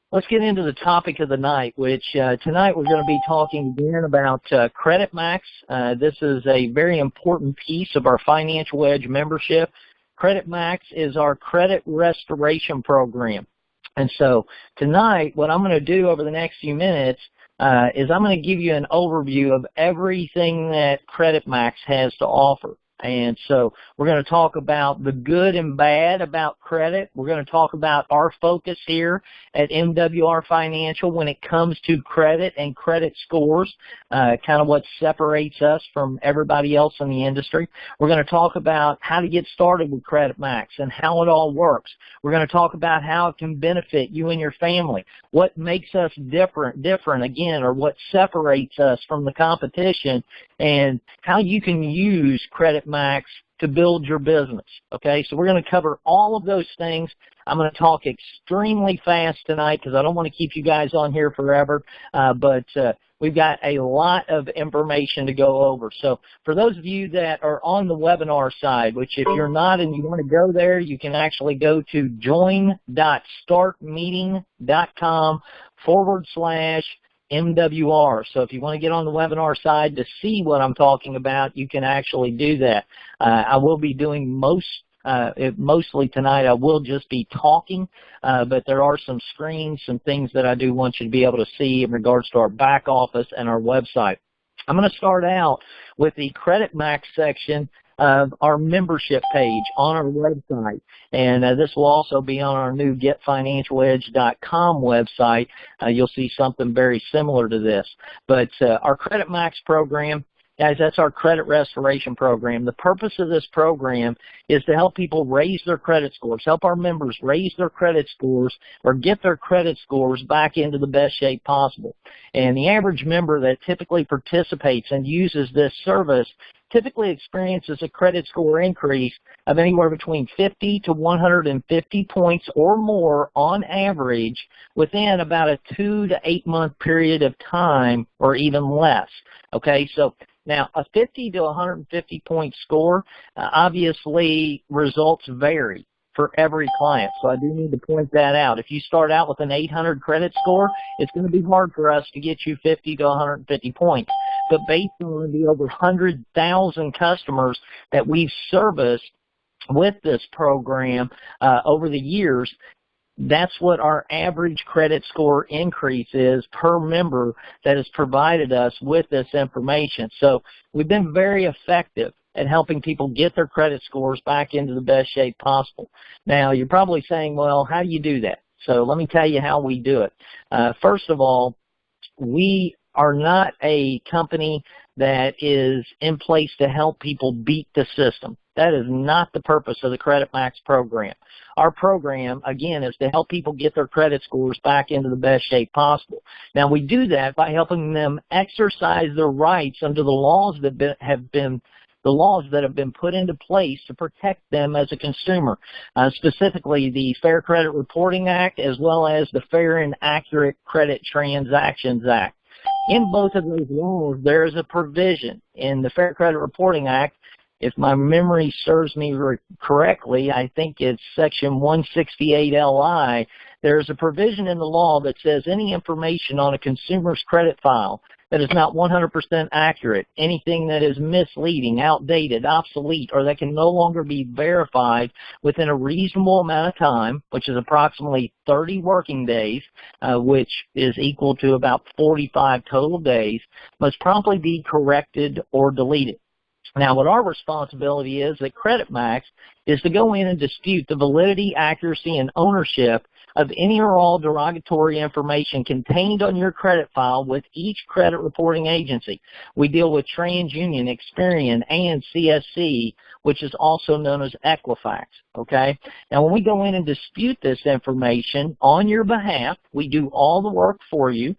Let's get into the topic of the night, which tonight we're going to be talking again about CreditMAX. This is a very important piece of our Financial Edge membership. CreditMAX is our credit restoration program. And so tonight, what I'm going to do over the next few minutes is I'm going to give you an overview of everything that CreditMAX has to offer. And so we're going to talk about the good and bad about credit. We're going to talk about our focus here at MWR Financial when it comes to credit and credit scores, kind of what separates us from everybody else in the industry. We're going to talk about how to get started with CreditMAX and how it all works. We're going to talk about how it can benefit you and your family, what makes us different again, or what separates us from the competition, and how you can use CreditMAX to build your business. Okay, so we're going to cover all of those things. I'm going to talk extremely fast tonight because I don't want to keep you guys on here forever, but we've got a lot of information to go over. So for those of you that are on the webinar side, which if you're not and you want to go there, you can actually go to join.startmeeting.com/MWR. So if you want to get on the webinar side to see what I'm talking about, you can actually do that. I will be doing mostly tonight I will just be talking, but there are some screens, some things that I do want you to be able to see in regards to our back office and our website. I'm going to start out with the CreditMAX section of our membership page on our website, and this will also be on our new getfinancialedge.com website. You'll see something very similar to this, but our CreditMAX program, guys, that's our credit restoration program. The purpose of this program is to help people raise their credit scores, help our members raise their credit scores or get their credit scores back into the best shape possible. And the average member that typically participates and uses this service typically experiences a credit score increase of anywhere between 50 to 150 points or more on average within about a 2 to 8 month period of time, or even less. Okay, so now a 50 to 150 point score, obviously results vary for every client, so I do need to point that out. If you start out with an 800 credit score, it's going to be hard for us to get you 50 to 150 points. But based on the over 100,000 customers that we've serviced with this program over the years, that's what our average credit score increase is per member that has provided us with this information. So we've been very effective at helping people get their credit scores back into the best shape possible. Now, you're probably saying, well, how do you do that? So let me tell you how we do it. First of all, we are not a company that is in place to help people beat the system. That is not the purpose of the CreditMAX program. Our program, again, is to help people get their credit scores back into the best shape possible. Now, we do that by helping them exercise their rights under the laws that have been put into place to protect them as a consumer, specifically the Fair Credit Reporting Act as well as the Fair and Accurate Credit Transactions Act. In both of those laws, there is a provision in the Fair Credit Reporting Act. If my memory serves me correctly, I think it's Section 168 LI. There's a provision in the law that says any information on a consumer's credit file that is not 100% accurate, anything that is misleading, outdated, obsolete, or that can no longer be verified within a reasonable amount of time, which is approximately 30 working days, which is equal to about 45 total days, must promptly be corrected or deleted. Now, what our responsibility is at CreditMAX is to go in and dispute the validity, accuracy, and ownership of any or all derogatory information contained on your credit file with each credit reporting agency. We deal with TransUnion, Experian, and CSC, which is also known as Equifax, okay? Now, when we go in and dispute this information on your behalf, we do all the work for you.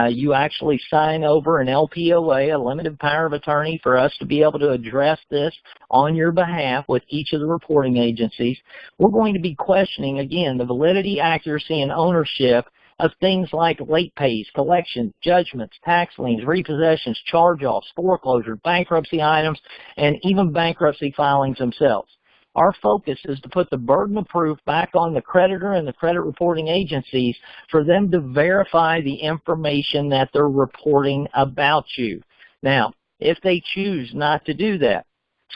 You actually sign over an LPOA, a limited power of attorney, for us to be able to address this on your behalf with each of the reporting agencies. We're going to be questioning, again, the validity, accuracy, and ownership of things like late pays, collections, judgments, tax liens, repossessions, charge-offs, foreclosure, bankruptcy items, and even bankruptcy filings themselves. Our focus is to put the burden of proof back on the creditor and the credit reporting agencies for them to verify the information that they're reporting about you. Now, if they choose not to do that,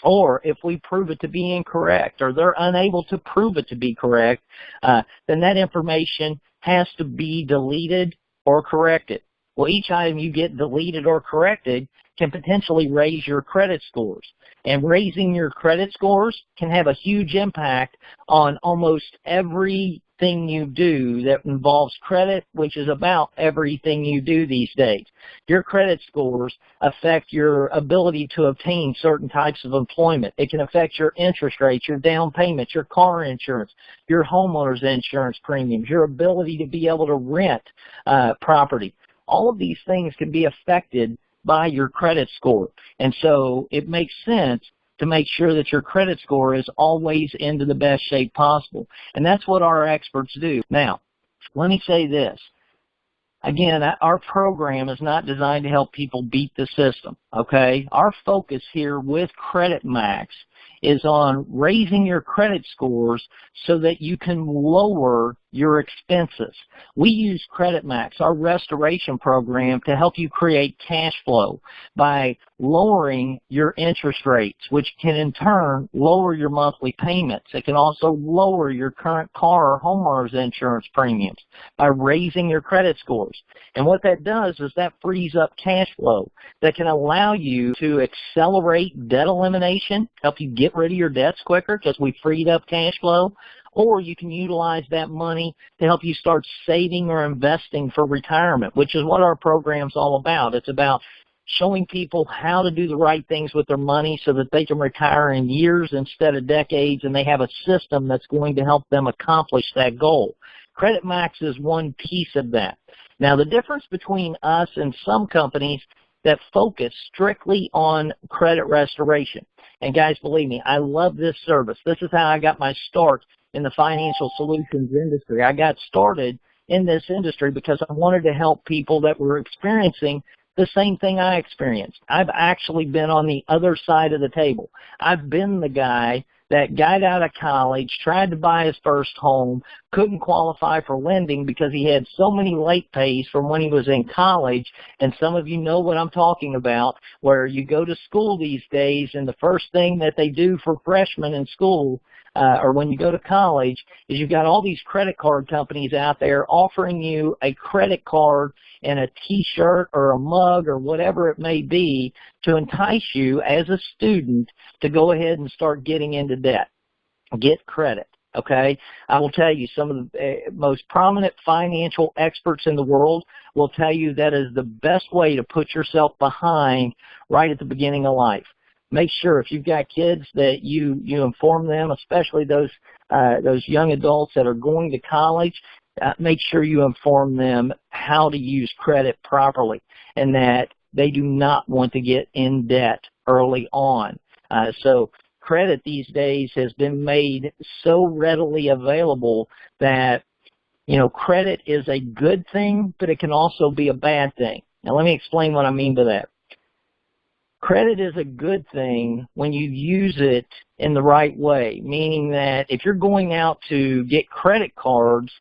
or if we prove it to be incorrect, or they're unable to prove it to be correct, then that information has to be deleted or corrected. Well, each item you get deleted or corrected can potentially raise your credit scores. And raising your credit scores can have a huge impact on almost everything you do that involves credit, which is about everything you do these days. Your credit scores affect your ability to obtain certain types of employment. It can affect your interest rates, your down payments, your car insurance, your homeowner's insurance premiums, your ability to be able to rent property. All of these things can be affected by your credit score. And so it makes sense to make sure that your credit score is always into the best shape possible. And that's what our experts do. Now, let me say this. Again, our program is not designed to help people beat the system, okay? Our focus here with CreditMAX is on raising your credit scores so that you can lower your expenses. We use CreditMAX, our restoration program, to help you create cash flow by lowering your interest rates, which can in turn lower your monthly payments. It can also lower your current car or homeowner's insurance premiums by raising your credit scores. And what that does is that frees up cash flow that can allow you to accelerate debt elimination, help you get rid of your debts quicker because we freed up cash flow, or you can utilize that money to help you start saving or investing for retirement, which is what our program's all about. It's about showing people how to do the right things with their money so that they can retire in years instead of decades, and they have a system that's going to help them accomplish that goal. CreditMAX is one piece of that. Now, the difference between us and some companies that focus strictly on credit restoration, and guys, believe me, I love this service. This is how I got my start in the financial solutions industry. I got started in this industry because I wanted to help people that were experiencing the same thing I experienced. I've actually been on the other side of the table. I've been the guy that got out of college, tried to buy his first home, couldn't qualify for lending because he had so many late pays from when he was in college. And some of you know what I'm talking about, where you go to school these days and the first thing that they do for freshmen in school or when you go to college is you've got all these credit card companies out there offering you a credit card and a T-shirt or a mug or whatever it may be to entice you as a student to go ahead and start getting into debt, get credit, okay? I will tell you, some of the most prominent financial experts in the world will tell you that is the best way to put yourself behind right at the beginning of life. Make sure if you've got kids that you inform them, especially those young adults that are going to college, make sure you inform them how to use credit properly and that they do not want to get in debt early on. So credit these days has been made so readily available that, you know, credit is a good thing, but it can also be a bad thing. Now, let me explain what I mean by that. Credit is a good thing when you use it in the right way, meaning that if you're going out to get credit cards,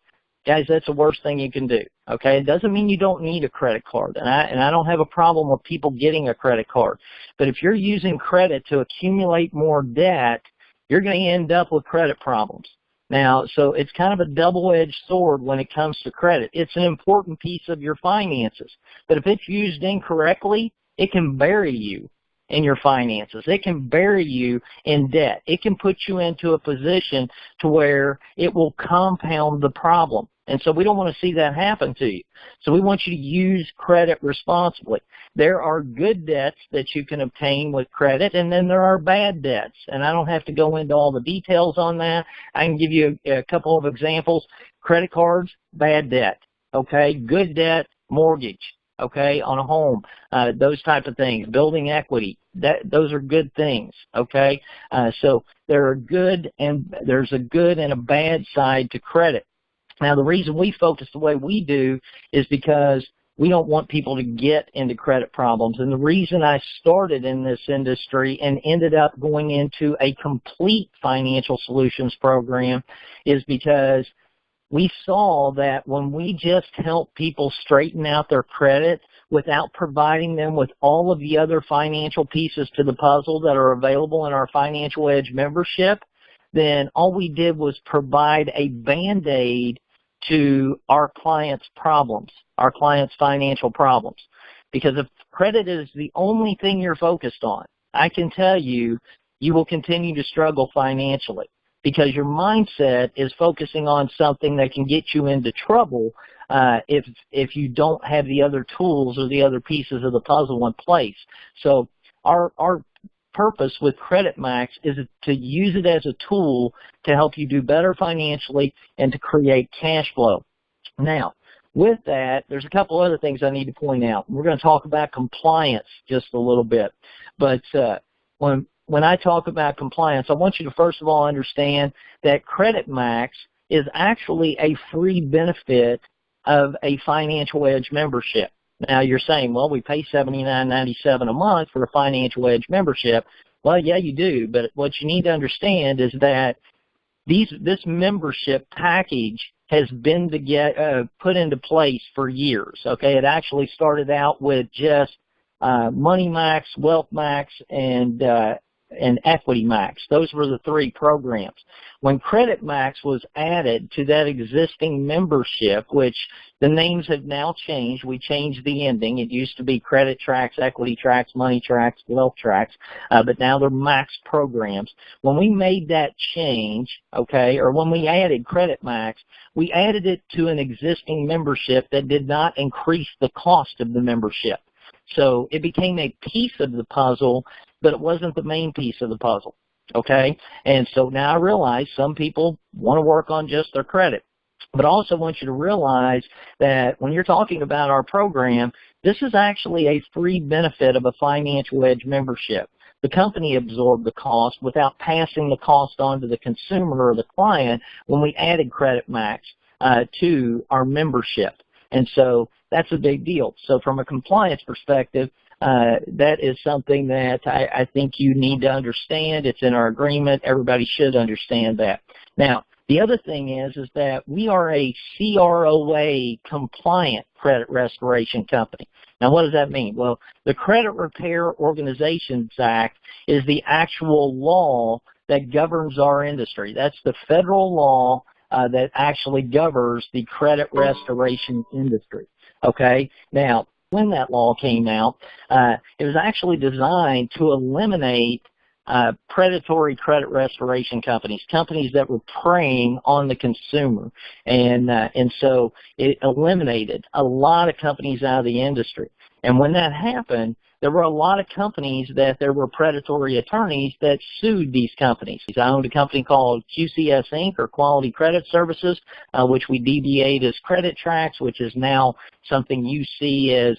guys, that's the worst thing you can do, okay? It doesn't mean you don't need a credit card, and I don't have a problem with people getting a credit card. But if you're using credit to accumulate more debt, you're going to end up with credit problems. Now, so it's kind of a double-edged sword when it comes to credit. It's an important piece of your finances, but if it's used incorrectly, it can bury you in your finances. It can bury you in debt. It can put you into a position to where it will compound the problem. And so we don't want to see that happen to you. So we want you to use credit responsibly. There are good debts that you can obtain with credit, and then there are bad debts. And I don't have to go into all the details on that. I can give you a couple of examples. Credit cards, bad debt. Okay, good debt, mortgage. Okay, on a home, those type of things, building equity, those are good things, okay? So there's a good and a bad side to credit. Now, the reason we focus the way we do is because we don't want people to get into credit problems. And the reason I started in this industry and ended up going into a complete financial solutions program is because we saw that when we just help people straighten out their credit without providing them with all of the other financial pieces to the puzzle that are available in our Financial Edge membership, then all we did was provide a Band-Aid to our clients' problems, our clients' financial problems. Because if credit is the only thing you're focused on, I can tell you, you will continue to struggle financially because your mindset is focusing on something that can get you into trouble if you don't have the other tools or the other pieces of the puzzle in place. So our purpose with CreditMAX is to use it as a tool to help you do better financially and to create cash flow. Now, with that, there's a couple other things I need to point out. We're going to talk about compliance just a little bit. But when I talk about compliance, I want you to first of all understand that CreditMAX is actually a free benefit of a Financial Edge membership. Now, you're saying, well, we pay $79.97 a month for a Financial Edge membership. Well, yeah, you do, but what you need to understand is that this membership package has been put into place for years, okay? It actually started out with just MoneyMax, WealthMax, and EquityMax. Those were the three programs. When CreditMAX was added to that existing membership, which the names have now changed, we changed the ending. It used to be CreditTrax, EquityTrax, MoneyTrax, WealthTrax, but now they're Max programs. When we made that change, okay, or when we added CreditMAX, we added it to an existing membership that did not increase the cost of the membership. So it became a piece of the puzzle, but it wasn't the main piece of the puzzle, okay? And so now I realize some people want to work on just their credit. But I also want you to realize that when you're talking about our program, this is actually a free benefit of a Financial Edge membership. The company absorbed the cost without passing the cost on to the consumer or the client when we added CreditMAX to our membership. And so that's a big deal. So from a compliance perspective, that is something that I think you need to understand. It's in our agreement. Everybody should understand that. Now, the other thing is that we are a CROA compliant credit restoration company. Now, what does that mean? Well, the Credit Repair Organizations Act is the actual law that governs our industry. That's the federal law that actually governs the credit restoration industry. Okay? Now, when that law came out, it was actually designed to eliminate predatory credit restoration companies, companies that were preying on the consumer. And so it eliminated a lot of companies out of the industry. And when that happened, there were a lot of companies that there were predatory attorneys that sued these companies. I owned a company called QCS Inc., or Quality Credit Services, which we DBA'd as CreditTrax, which is now something you see as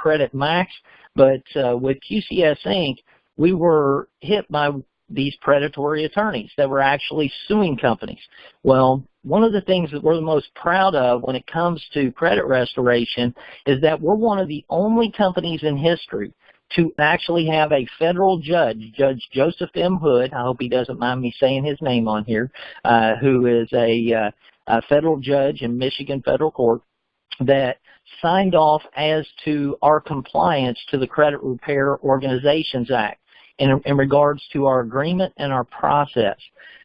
CreditMAX. But with QCS Inc., we were hit by these predatory attorneys that were actually suing companies. Well, one of the things that we're the most proud of when it comes to credit restoration is that we're one of the only companies in history to actually have a federal judge, Judge Joseph M. Hood, I hope he doesn't mind me saying his name on here, who is a federal judge in Michigan Federal Court, that signed off as to our compliance to the Credit Repair Organizations Act in regards to our agreement and our process.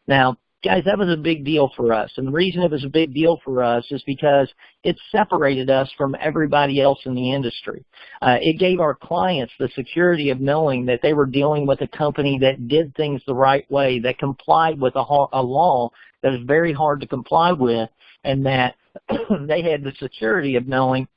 Now, guys, that was a big deal for us. And the reason it was a big deal for us is because it separated us from everybody else in the industry. It gave our clients the security of knowing that they were dealing with a company that did things the right way, that complied with a law that is very hard to comply with, and that they had the security of knowing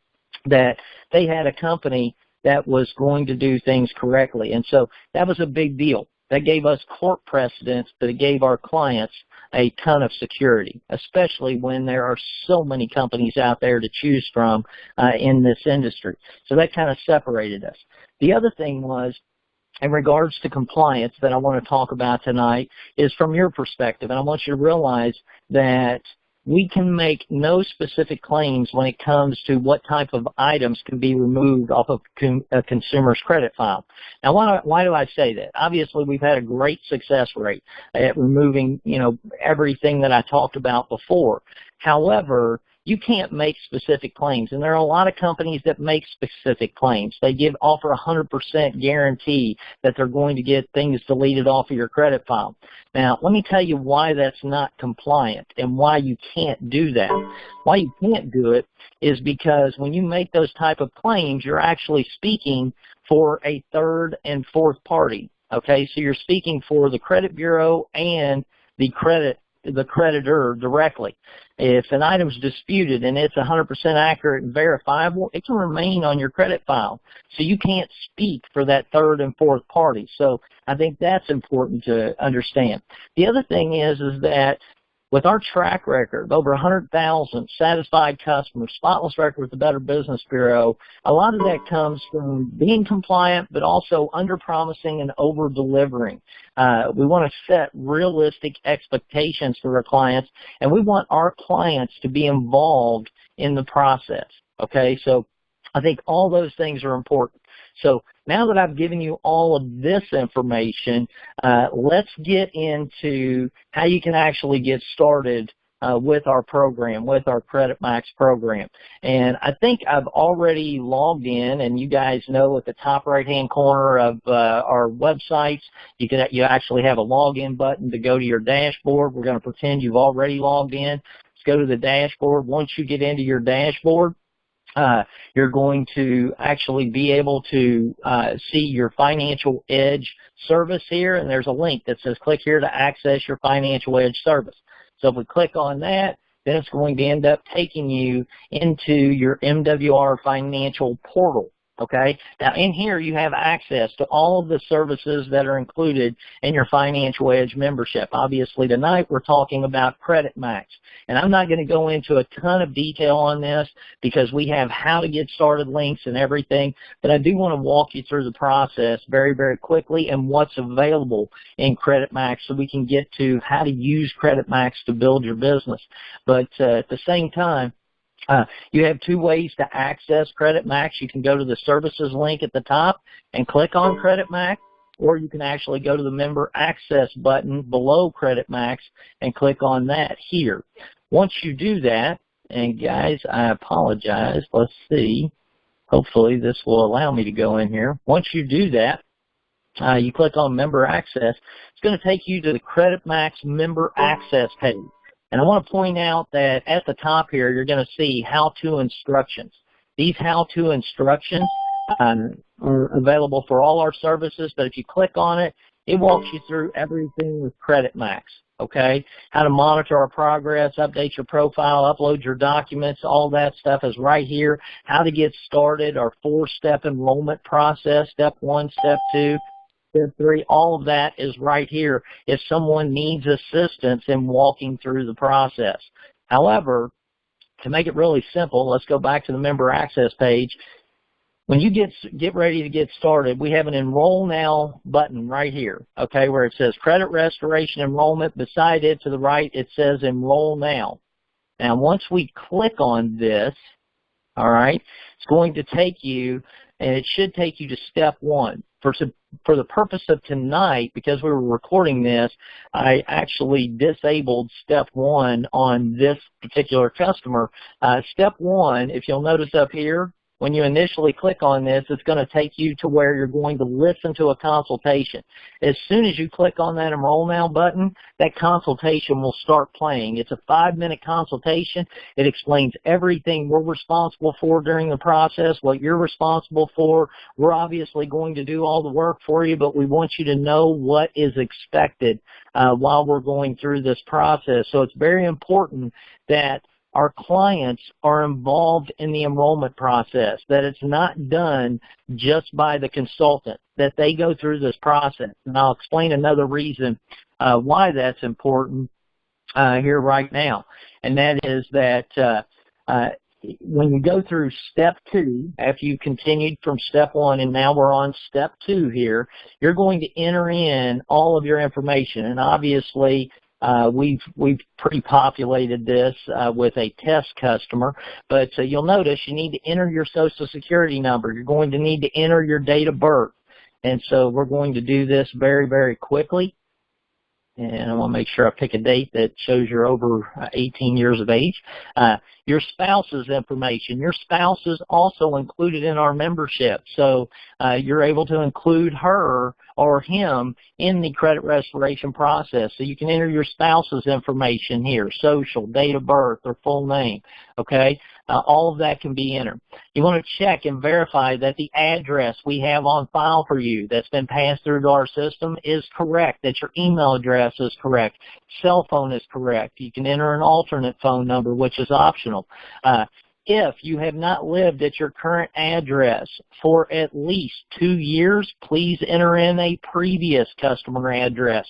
that they had a company that was going to do things correctly. And so that was a big deal. That gave us court precedence, but it gave our clients a ton of security, especially when there are so many companies out there to choose from in this industry. So that kind of separated us. The other thing was, in regards to compliance that I want to talk about tonight, is from your perspective. And I want you to realize that we can make no specific claims when it comes to what type of items can be removed off of a consumer's credit file. Now, why do I say that? Obviously, we've had a great success rate at removing, everything that I talked about before. However, you can't make specific claims, and there are a lot of companies that make specific claims. They offer 100% guarantee that they're going to get things deleted off of your credit file. Now, let me tell you why that's not compliant and why you can't do that. Why you can't do it is because when you make those type of claims, you're actually speaking for a third and fourth party. Okay, so you're speaking for the credit bureau and the creditor directly. If an item's disputed and it's 100% accurate and verifiable, it can remain on your credit file. So you can't speak for that third and fourth party. So I think that's important to understand. The other thing is that with our track record, over 100,000 satisfied customers, spotless record with the Better Business Bureau, a lot of that comes from being compliant, but also under-promising and over-delivering. We want to set realistic expectations for our clients, and we want our clients to be involved in the process. Okay, so I think all those things are important. So now that I've given you all of this information, let's get into how you can actually get started with our program, with our CreditMAX program. And I think I've already logged in, and you guys know at the top right-hand corner of our websites, you actually have a login button to go to your dashboard. We're going to pretend you've already logged in. Let's go to the dashboard. Once you get into your dashboard, you're going to actually be able to see your Financial Edge service here, and there's a link that says click here to access your Financial Edge service. So if we click on that, then it's going to end up taking you into your MWR Financial Portal. Okay, now in here you have access to all of the services that are included in your Financial Edge membership. Obviously tonight we're talking about CreditMAX, and I'm not going to go into a ton of detail on this because we have how to get started links and everything, but I do want to walk you through the process very, very quickly and what's available in CreditMAX so we can get to how to use CreditMAX to build your business. But at the same time, you have two ways to access CreditMAX. You can go to the services link at the top and click on CreditMAX, or you can actually go to the member access button below CreditMAX and click on that here. Once you do that, and guys, I apologize. Let's see. Hopefully this will allow me to go in here. Once you do that, you click on member access. It's going to take you to the CreditMAX member access page. And I want to point out that at the top here, you're going to see how-to instructions. These how-to instructions are available for all our services, but if you click on it, it walks you through everything with CreditMAX, okay? How to monitor our progress, update your profile, upload your documents, all that stuff is right here. How to get started, our 4-step enrollment process, step 1, step 2. Step 3, all of that is right here if someone needs assistance in walking through the process. However, to make it really simple, let's go back to the member access page. When you get ready to get started, we have an Enroll Now button right here, okay, where it says Credit Restoration Enrollment. Beside it to the right, it says Enroll Now. Now, once we click on this, all right, it's going to take you, and it should take you to step 1. For the purpose of tonight, because we were recording this, I actually disabled step 1 on this particular customer. Step 1, if you'll notice up here, when you initially click on this, it's going to take you to where you're going to listen to a consultation. As soon as you click on that Enroll Now button, that consultation will start playing. It's a 5-minute consultation. It explains everything we're responsible for during the process, what you're responsible for. We're obviously going to do all the work for you, but we want you to know what is expected while we're going through this process. So it's very important that our clients are involved in the enrollment process, that it's not done just by the consultant, that they go through this process. And I'll explain another reason why that's important here right now, and that is that when you go through step 2, after you continued from step 1 and now we're on step 2 here, you're going to enter in all of your information. And obviously, We've pre-populated this with a test customer, but you'll notice you need to enter your Social Security number. You're going to need to enter your date of birth, and so we're going to do this very, very quickly. And I want to make sure I pick a date that shows you're over 18 years of age. Your spouse's information. Your spouse is also included in our membership, so you're able to include her or him in the credit restoration process. So you can enter your spouse's information here, social, date of birth, or full name, okay? All of that can be entered. You want to check and verify that the address we have on file for you that's been passed through to our system is correct, that your email address is correct, cell phone is correct. You can enter an alternate phone number, which is optional. If you have not lived at your current address for at least 2 years, please enter in a previous customer address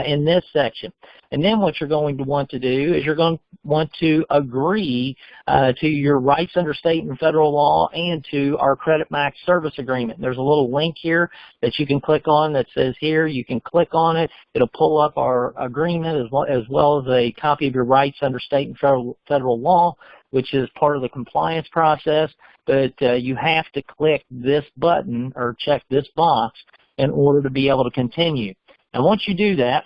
in this section. And then what you're going to want to do is you're going to want to agree to your rights under state and federal law and to our CreditMAX service agreement. There's a little link here that you can click on that says here. You can click on it. It'll pull up our agreement as well as a copy of your rights under state and federal law, which is part of the compliance process, but you have to click this button or check this box in order to be able to continue. And once you do that,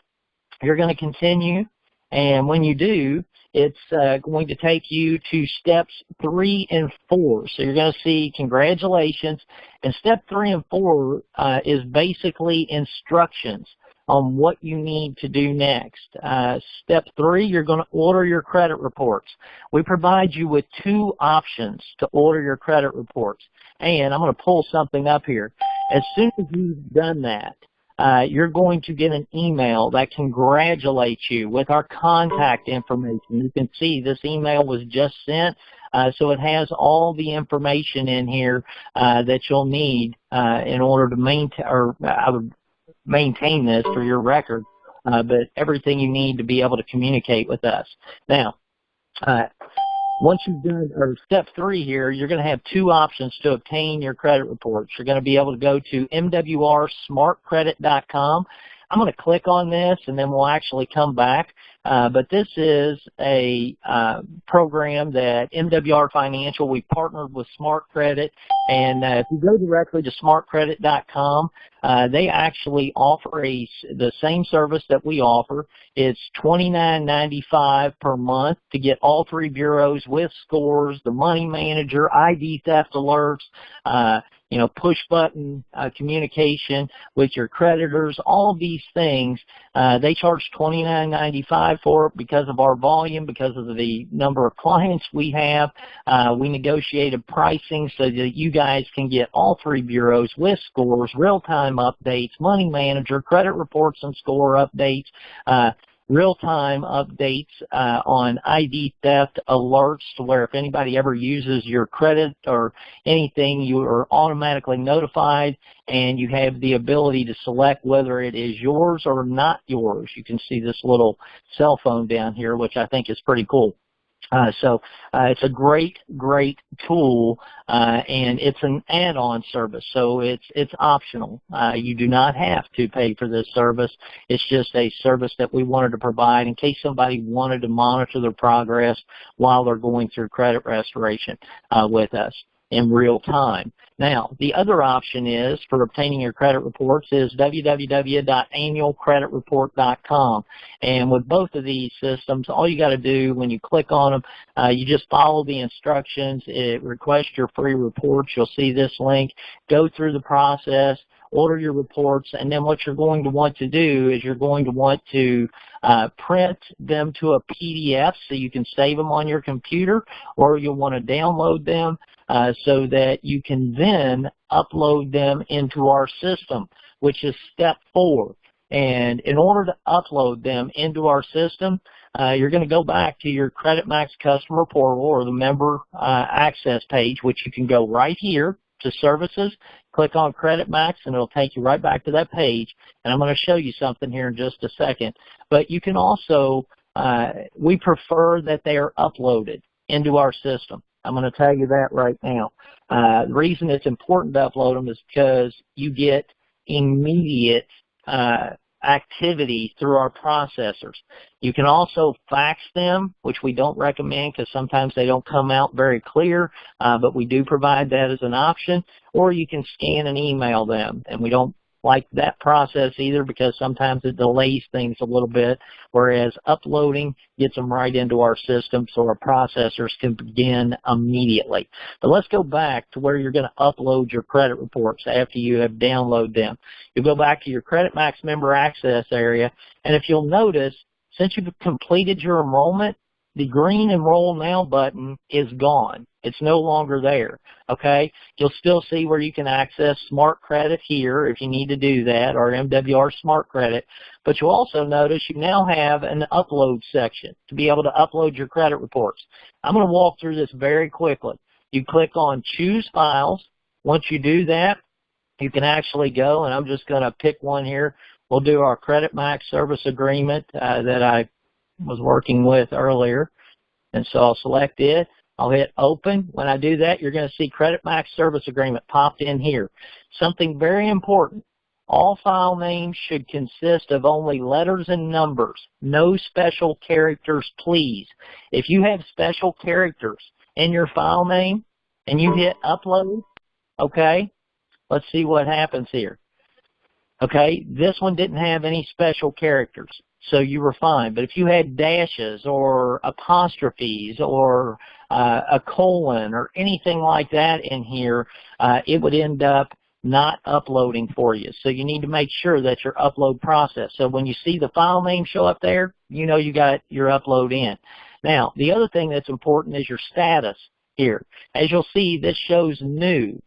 you're going to continue, and when you do, it's going to take you to steps 3 and 4. So you're going to see congratulations, and step 3 and 4 is basically instructions on what you need to do next. Step 3, you're going to order your credit reports. We provide you with 2 options to order your credit reports. And I'm going to pull something up here. As soon as you've done that, you're going to get an email that congratulates you with our contact information. You can see this email was just sent, so it has all the information in here that you'll need in order to maintain this for your record, but everything you need to be able to communicate with us. Now, once you've done, or step 3 here, you're going to have 2 options to obtain your credit reports. You're going to be able to go to mwrsmartcredit.com. I'm going to click on this, and then we'll actually come back. But this is a program that MWR Financial, we partnered with Smart Credit, and if you go directly to smartcredit.com, they actually offer the same service that we offer. It's $29.95 per month to get all 3 bureaus with scores, the money manager, ID theft alerts, push button communication with your creditors, all of these things. They charge $29.95 for it because of our volume, because of the number of clients we have. We negotiated pricing so that you guys can get all 3 bureaus with scores, real-time updates, money manager, credit reports and score updates, real-time updates on ID theft alerts, to where if anybody ever uses your credit or anything, you are automatically notified, and you have the ability to select whether it is yours or not yours. You can see this little cell phone down here, which I think is pretty cool. So it's a great tool, and it's an add-on service, so it's optional. You do not have to pay for this service. It's just a service that we wanted to provide in case somebody wanted to monitor their progress while they're going through credit restoration with us in real time. Now, the other option is for obtaining your credit reports is www.annualcreditreport.com. And with both of these systems, all you got to do when you click on them, you just follow the instructions. It requests your free reports. You'll see this link. Go through the process, order your reports, and then what you're going to want to do is you're going to want to print them to a PDF so you can save them on your computer, or you'll want to download them so that you can then upload them into our system, which is step 4. And in order to upload them into our system, you're going to go back to your CreditMAX customer portal or the member access page, which you can go right here to services, click on CreditMAX, and it'll take you right back to that page. And I'm going to show you something here in just a second. But you can also, we prefer that they are uploaded into our system. I'm going to tell you that right now. The reason it's important to upload them is because you get immediate activity through our processors. You can also fax them, which we don't recommend because sometimes they don't come out very clear, but we do provide that as an option. Or you can scan and email them, and we don't like that process either because sometimes it delays things a little bit, whereas uploading gets them right into our system so our processors can begin immediately. But let's go back to where you're going to upload your credit reports after you have downloaded them. You'll go back to your CreditMAX member access area, and if you'll notice, since you've completed your enrollment, the green Enroll Now button is gone. It's no longer there, okay? You'll still see where you can access Smart Credit here if you need to do that, or MWR Smart Credit, but you'll also notice you now have an upload section to be able to upload your credit reports. I'm going to walk through this very quickly. You click on Choose Files. Once you do that, you can actually go, and I'm just going to pick one here. We'll do our CreditMAX service agreement that I was working with earlier, and so I'll select it. I'll hit open. When I do that, you're going to see CreditMAX service agreement popped in here. Something very important, all file names should consist of only letters and numbers, no special characters, please. If you have special characters in your file name and you hit upload, okay, let's see what happens here. Okay, this one didn't have any special characters, so you were fine. But if you had dashes or apostrophes or a colon or anything like that in here, it would end up not uploading for you. So you need to make sure that your upload process. So when you see the file name show up there, you know you got your upload in. Now, the other thing that's important is your status here. As you'll see, this shows new.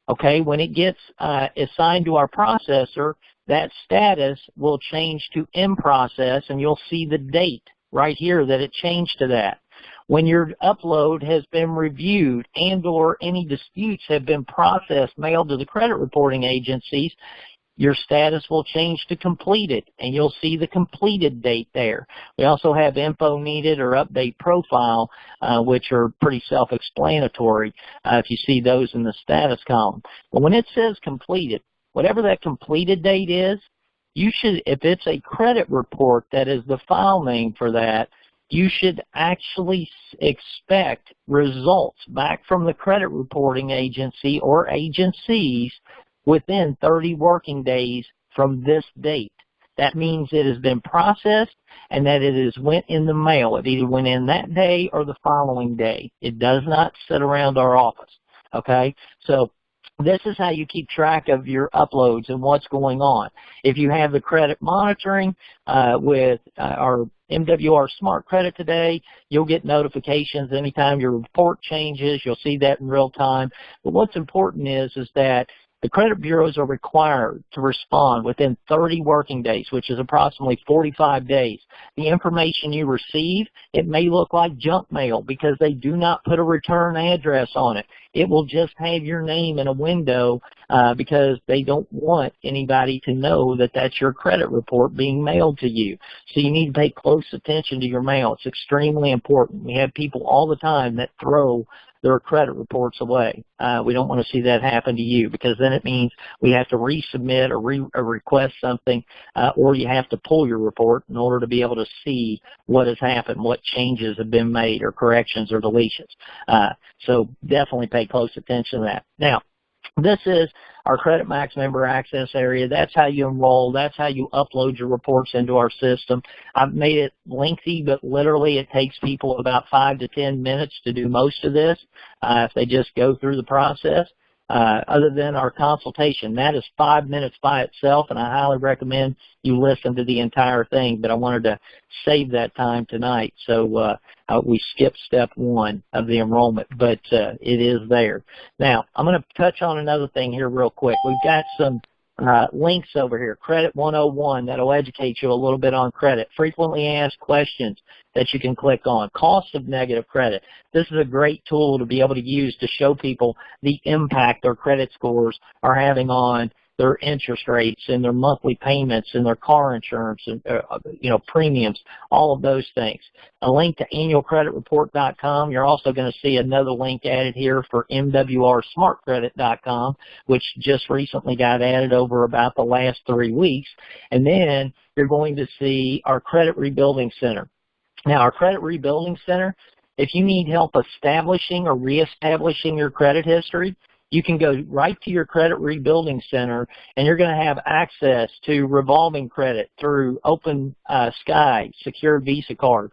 Okay, when it gets assigned to our processor, that status will change to in process, and you'll see the date right here that it changed to that. When your upload has been reviewed and or any disputes have been processed, mailed to the credit reporting agencies, your status will change to completed, and you'll see the completed date there. We also have info needed or update profile, which are pretty self-explanatory if you see those in the status column. But when it says completed, whatever that completed date is, you should, if it's a credit report that is the file name for that, you should actually expect results back from the credit reporting agency or agencies within 30 working days from this date. That means it has been processed and that it has went in the mail. It either went in that day or the following day. It does not sit around our office, okay? So this is how you keep track of your uploads and what's going on. If you have the credit monitoring with our MWR Smart Credit today, you'll get notifications anytime your report changes. You'll see that in real time. But what's important is that the credit bureaus are required to respond within 30 working days, which is approximately 45 days. The information you receive, it may look like junk mail because they do not put a return address on it. It will just have your name in a window because they don't want anybody to know that that's your credit report being mailed to you. So you need to pay close attention to your mail. It's extremely important. We have people all the time that throw their credit reports away. We don't want to see that happen to you because then it means we have to resubmit or request something or you have to pull your report in order to be able to see what has happened, what changes have been made or corrections or deletions. So definitely pay close attention to that. Now, this is our CreditMAX member access area. That's how you enroll. That's how you upload your reports into our system. I've made it lengthy, but literally it takes people about 5 to 10 minutes to do most of this if they just go through the process. Other than our consultation, that is 5 minutes by itself, and I highly recommend you listen to the entire thing, but I wanted to save that time tonight, so we skipped step 1 of the enrollment, but it is there. Now, I'm going to touch on another thing here real quick. We've got some links over here, Credit 101, that'll educate you a little bit on credit. Frequently asked questions that you can click on. Cost of negative credit. This is a great tool to be able to use to show people the impact their credit scores are having on their interest rates and their monthly payments and their car insurance and premiums, all of those things. A link to annualcreditreport.com. You're also going to see another link added here for mwrsmartcredit.com, which just recently got added over about the last 3 weeks. And then you're going to see our Credit Rebuilding Center. Now, our Credit Rebuilding Center, if you need help establishing or reestablishing your credit history, you can go right to your Credit Rebuilding Center, and you're going to have access to revolving credit through Open Sky Secure Visa Card.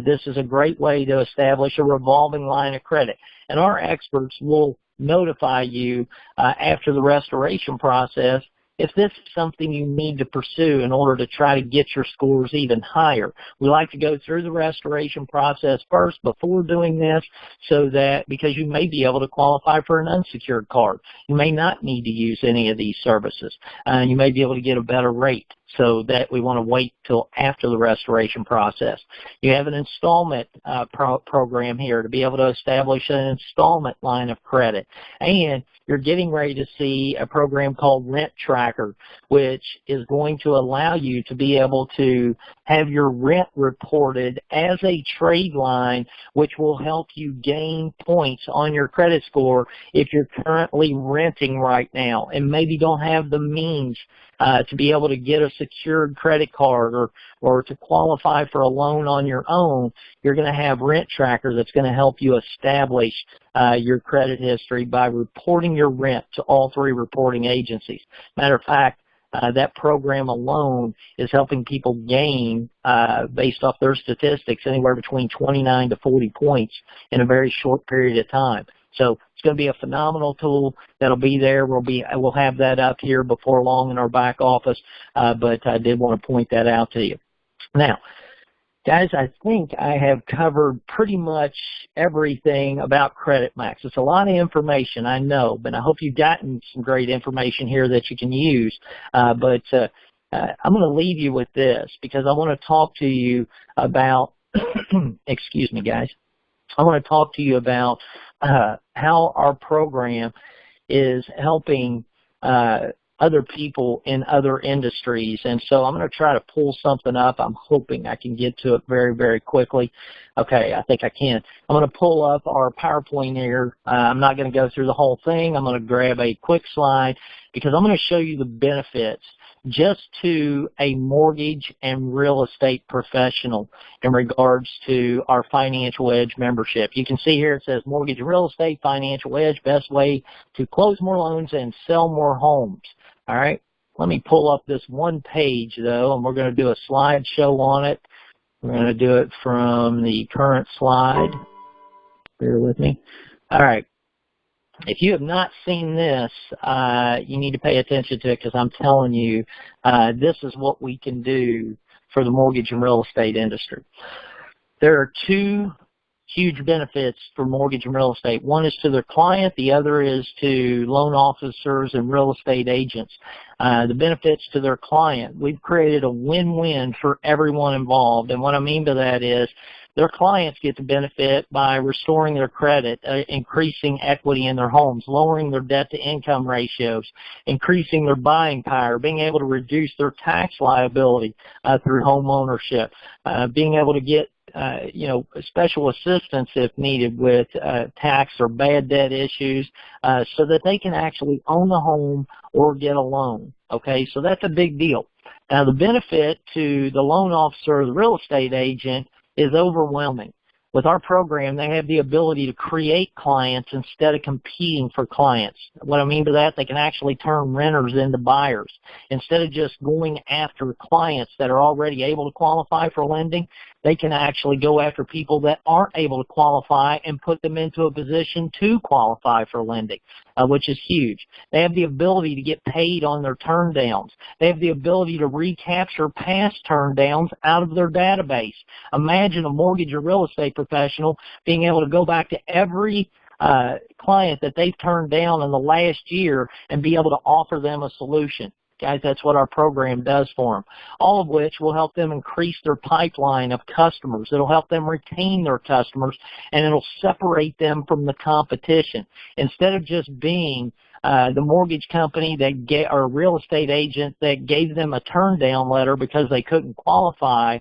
This is a great way to establish a revolving line of credit, and our experts will notify you after the restoration process if this is something you need to pursue in order to try to get your scores even higher. We like to go through the restoration process first before doing this, so that because you may be able to qualify for an unsecured card. You may not need to use any of these services, and you may be able to get a better rate. So that we want to wait till after the restoration process. You have an installment program here to be able to establish an installment line of credit. And you're getting ready to see a program called Rent Tracker, which is going to allow you to be able to have your rent reported as a trade line, which will help you gain points on your credit score if you're currently renting right now and maybe don't have the means to be able to get a secured credit card or to qualify for a loan on your own. You're going to have Rent Tracker that's going to help you establish your credit history by reporting your rent to all 3 reporting agencies. Matter of fact, that program alone is helping people gain, based off their statistics, anywhere between 29 to 40 points in a very short period of time. So it's going to be a phenomenal tool that'll be there. We'll have that up here before long in our back office, but I did want to point that out to you. Now, guys, I think I have covered pretty much everything about CreditMAX. It's a lot of information, I know, but I hope you've gotten some great information here that you can use. I'm going to leave you with this because I want to talk to you about, excuse me, guys. I want to talk to you about how our program is helping other people in other industries. And so I'm going to try to pull something up. I'm hoping I can get to it very, very quickly. Okay, I think I can. I'm going to pull up our PowerPoint here. I'm not going to go through the whole thing. I'm going to grab a quick slide because I'm going to show you the benefits just to a mortgage and real estate professional in regards to our Financial Edge membership. You can see here it says Mortgage and Real Estate Financial Edge, best way to close more loans and sell more homes. All right, let me pull up this one page, though, and we're going to do a slideshow on it. We're going to do it from the current slide. Bear with me. All right. If you have not seen this, you need to pay attention to it because I'm telling you, this is what we can do for the mortgage and real estate industry. There are 2 huge benefits for mortgage and real estate. One is to their client. The other is to loan officers and real estate agents. The benefits to their client, we've created a win-win for everyone involved. And what I mean by that is their clients get to benefit by restoring their credit, increasing equity in their homes, lowering their debt-to-income ratios, increasing their buying power, being able to reduce their tax liability through home ownership, being able to get special assistance if needed with tax or bad debt issues so that they can actually own the home or get a loan. Okay, so that's a big deal. Now, the benefit to the loan officer or the real estate agent is overwhelming. With our program, they have the ability to create clients instead of competing for clients. What I mean by that, they can actually turn renters into buyers. Instead of just going after clients that are already able to qualify for lending, they can actually go after people that aren't able to qualify and put them into a position to qualify for lending, which is huge. They have the ability to get paid on their turn downs. They have the ability to recapture past turn downs out of their database. Imagine a mortgage or real estate professional being able to go back to every client that they've turned down in the last year and be able to offer them a solution. Guys, that's what our program does for them, all of which will help them increase their pipeline of customers. It'll help them retain their customers, and it'll separate them from the competition. Instead of just being the mortgage company or real estate agent that gave them a turn down letter because they couldn't qualify,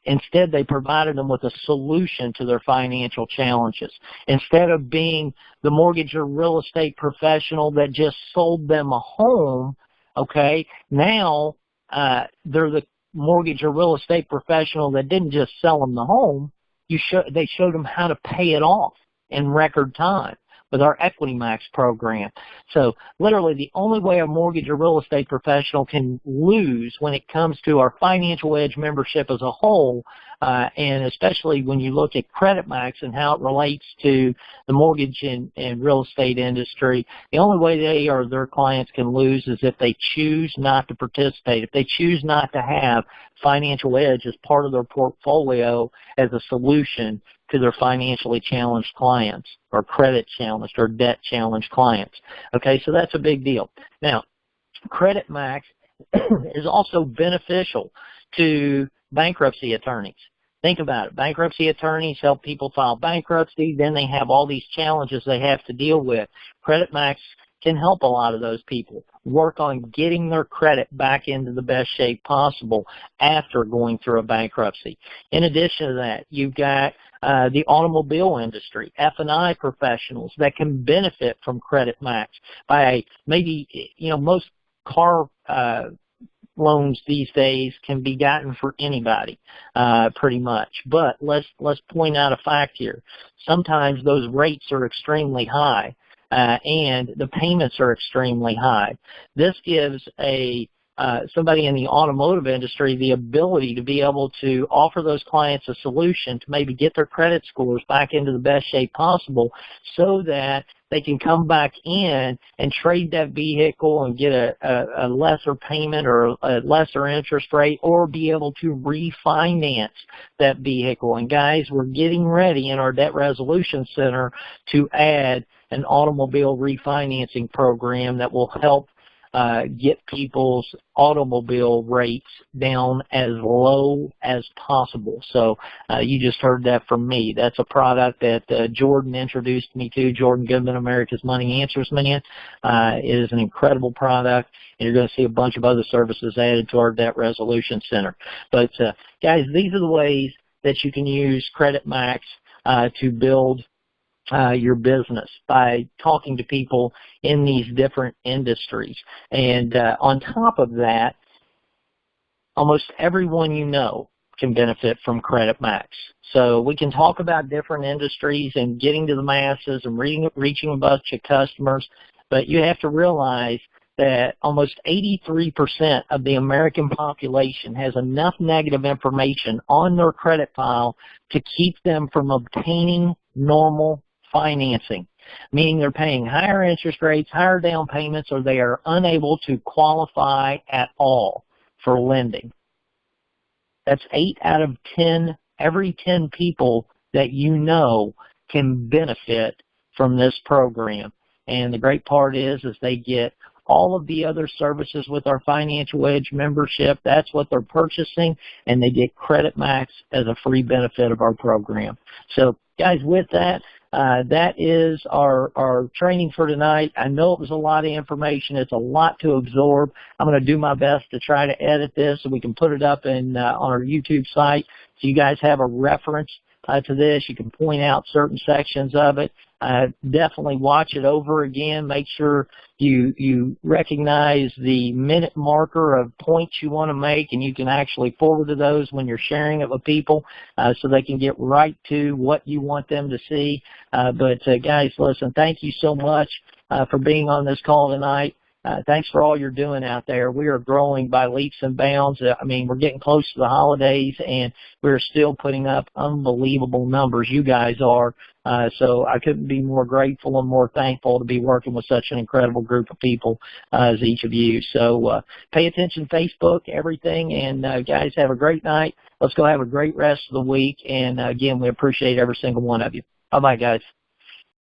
instead they provided them with a solution to their financial challenges. Instead of being the mortgage or real estate professional that just sold them a home, okay, now they're the mortgage or real estate professional that didn't just sell them the home. They showed them how to pay it off in record time with our CreditMAX program. So literally the only way a mortgage or real estate professional can lose when it comes to our Financial Edge membership as a whole, and especially when you look at CreditMAX and how it relates to the mortgage and real estate industry, the only way they or their clients can lose is if they choose not to participate, if they choose not to have Financial Edge as part of their portfolio as a solution to their financially challenged clients or credit challenged or debt challenged clients. Okay, so that's a big deal. Now, CreditMAX is also beneficial to bankruptcy attorneys. Think about it. Bankruptcy attorneys help people file bankruptcy. Then they have all these challenges they have to deal with. CreditMAX can help a lot of those people work on getting their credit back into the best shape possible after going through a bankruptcy. In addition to that, you've got the automobile industry, F&I professionals that can benefit from CreditMAX by maybe, most car loans these days can be gotten for anybody, pretty much. But let's point out a fact here. Sometimes those rates are extremely high, and the payments are extremely high. This gives somebody in the automotive industry the ability to be able to offer those clients a solution to maybe get their credit scores back into the best shape possible so that they can come back in and trade that vehicle and get a lesser payment or a lesser interest rate, or be able to refinance that vehicle. And guys, we're getting ready in our Debt Resolution Center to add an automobile refinancing program that will help get people's automobile rates down as low as possible. So you just heard that from me. That's a product that Jordan introduced me to. Jordan Goodman, America's Money Answers Man. It is an incredible product, and you're going to see a bunch of other services added to our Debt Resolution Center. But guys, these are the ways that you can use CreditMAX to build your business by talking to people in these different industries. And on top of that, almost everyone you know can benefit from CreditMAX. So we can talk about different industries and getting to the masses and reaching a bunch of customers, but you have to realize that almost 83% of the American population has enough negative information on their credit file to keep them from obtaining normal financing, meaning they're paying higher interest rates, higher down payments, or they are unable to qualify at all for lending. That's 8 out of 10, every 10 people that you know can benefit from this program. And the great part is they get all of the other services with our Financial Edge membership. That's what they're purchasing, and they get CreditMAX as a free benefit of our program. So guys, with that, that is our training for tonight. I know it was a lot of information. It's a lot to absorb. I'm going to do my best to try to edit this so we can put it up on our YouTube site so you guys have a reference to this. You can point out certain sections of it. Definitely watch it over again. Make sure you recognize the minute marker of points you want to make, and you can actually forward to those when you're sharing it with people so they can get right to what you want them to see. But guys, listen, thank you so much for being on this call tonight. Thanks for all you're doing out there. We are growing by leaps and bounds. I mean, we're getting close to the holidays, and we're still putting up unbelievable numbers. You guys are. So I couldn't be more grateful and more thankful to be working with such an incredible group of people as each of you. So pay attention, Facebook, everything. And guys, have a great night. Let's go have a great rest of the week. And again, we appreciate every single one of you. Bye-bye, guys.